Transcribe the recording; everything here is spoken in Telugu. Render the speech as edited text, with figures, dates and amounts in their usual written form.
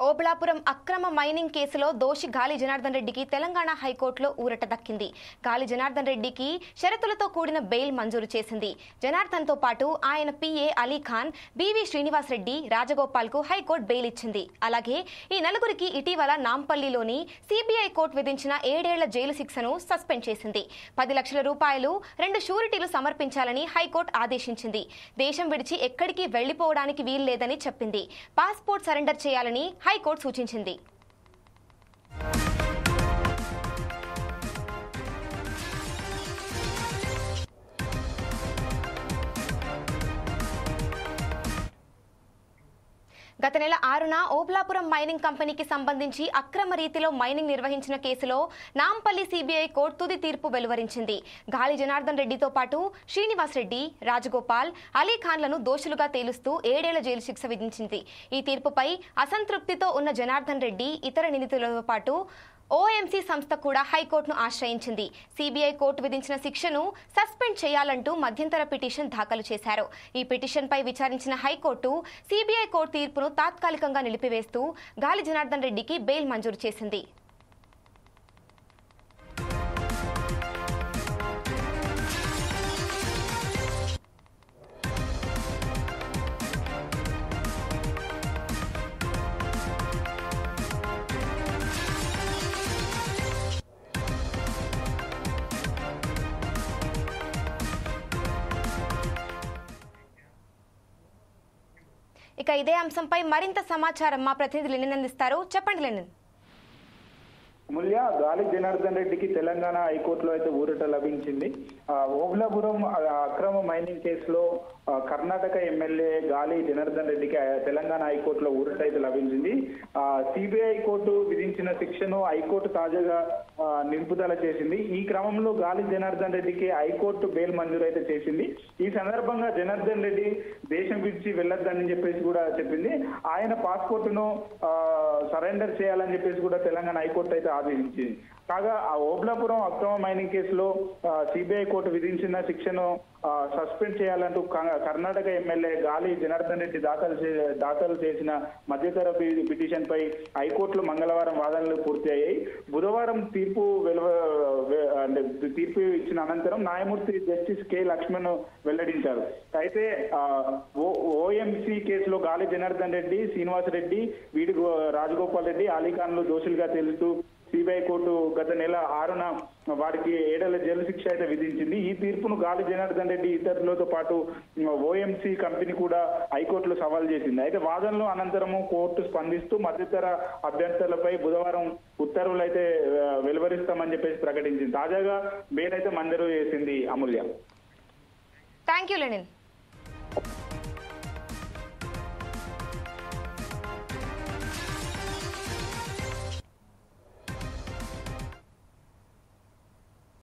ఓబుళాపురం అక్రమ మైనింగ్ కేసులో దోషి గాలి జనార్దన్ రెడ్డికి తెలంగాణ హైకోర్టులో ఊరట దక్కింది. గాలి జనార్దన్ రెడ్డికి షరతులతో కూడిన బెయిల్ మంజూరు చేసింది. జనార్దన్తో పాటు ఆయన పిఏ అలీఖాన్, బివి శ్రీనివాస్ రెడ్డి, రాజగోపాల్ కు హైకోర్టు బెయిల్ ఇచ్చింది. అలాగే ఈ నలుగురికి ఇటీవల నాంపల్లిలోని సిబిఐ కోర్టు విధించిన 7 ఏళ్ల జైలు శిక్షను సస్పెండ్ చేసింది. 10 లక్షల రూపాయలు 2 షూరిటీలు సమర్పించాలని హైకోర్టు ఆదేశించింది. దేశం విడిచి ఎక్కడికి వెళ్లిపోవడానికి వీల్లేదని చెప్పింది. పాస్పోర్ట్ సరెండర్ చేయాలని హైకోర్టు సూచించింది. గత నెల 6న ఓబుళాపురం మైనింగ్ కంపెనీకి సంబంధించి అక్రమ రీతిలో మైనింగ్ నిర్వహించిన కేసులో నాంపల్లి సిబిఐ కోర్టు తుది తీర్పు వెలువరించింది. గాలి జనార్దన్ రెడ్డితో పాటు శ్రీనివాస్ రెడ్డి, రాజగోపాల్, అలీఖాన్లను దోషులుగా తేలుస్తూ 7 ఏళ్ల జైలు శిక్ష విధించింది. ఈ తీర్పుపై అసంతృప్తితో ఉన్న జనార్దన్ రెడ్డి ఇతర నిందితులతో పాటు ఓఎంసీ సంస్థ కూడా హైకోర్టును ఆశ్రయించింది. సిబిఐ కోర్టు విధించిన శిక్షను సస్పెండ్ చేయాలంటూ మధ్యంతర పిటిషన్ దాఖలు చేశారు. ఈ పిటిషన్పై విచారించిన హైకోర్టు సిబిఐ కోర్టు తీర్పును తాత్కాలికంగా నిలిపివేస్తూ గాలి జనార్దన్ రెడ్డికి బెయిల్ మంజూరు చేసింది. ఇక ఇదే అంశంపై మరింత సమాచారం మా ప్రతినిధి లెనిన్ అందిస్తారు. చెప్పండి లెనిన్. ముల్య, గాలి జనార్దన్ రెడ్డికి తెలంగాణ హైకోర్టులో అయితే ఊరట లభించింది. ఓబుళాపురం అక్రమ మైనింగ్ కేసులో కర్ణాటక ఎమ్మెల్యే గాలి జనార్దన్ రెడ్డికి తెలంగాణ హైకోర్టులో ఊరట అయితే లభించింది. సిబిఐ కోర్టు విధించిన శిక్షను హైకోర్టు తాజాగా నిలుపుదల చేసింది. ఈ క్రమంలో గాలి జనార్దన్ రెడ్డికి హైకోర్టు బెయిల్ మంజూరు అయితే చేసింది. ఈ సందర్భంగా జనార్దన్ రెడ్డి దేశం విడిచి వెళ్ళొద్దని చెప్పేసి కూడా చెప్పింది. ఆయన పాస్పోర్టును సరెండర్ చేయాలని చెప్పేసి కూడా తెలంగాణ హైకోర్టు అయితే ఆదేశించింది. కాగా ఆ ఓబుళాపురం అక్రమ మైనింగ్ కేసులో సిబిఐ కోర్టు విధించిన శిక్షను సస్పెండ్ చేయాలంటూ కర్ణాటక ఎమ్మెల్యే గాలి జనార్దన్ రెడ్డి దాఖలు చేసిన మధ్యతర పిటిషన్ పై హైకోర్టులో మంగళవారం వాదనలు పూర్తి అయ్యాయి. బుధవారం తీర్పు ఇచ్చిన అనంతరం న్యాయమూర్తి జస్టిస్ కె లక్ష్మణ్ వెల్లడించారు. అయితే ఓఎంసీ కేసులో గాలి జనార్దన్ రెడ్డి, శ్రీనివాస్ రెడ్డి, వీడి రాజగోపాల్ రెడ్డి, అలీఖాన్లు దోషులుగా తేలుతూ సిబిఐ కోర్టు గత నెల 6న వారికి 7 ఏళ్ల జైలు శిక్ష అయితే విధించింది. ఈ తీర్పును గాలి జనార్దన్ రెడ్డి ఇతరులతో పాటు ఓఎంసీ కంపెనీ కూడా హైకోర్టులో సవాల్ చేసింది. అయితే వాదనలు అనంతరము కోర్టు స్పందిస్తూ మధ్యతర అభ్యర్థులపై బుధవారం ఉత్తర్వులు అయితే వెలువరిస్తామని చెప్పేసి ప్రకటించింది. తాజాగా బెయిల్ అయితే మంజూరు చేసింది. అమూల్య. Thank you Lenin.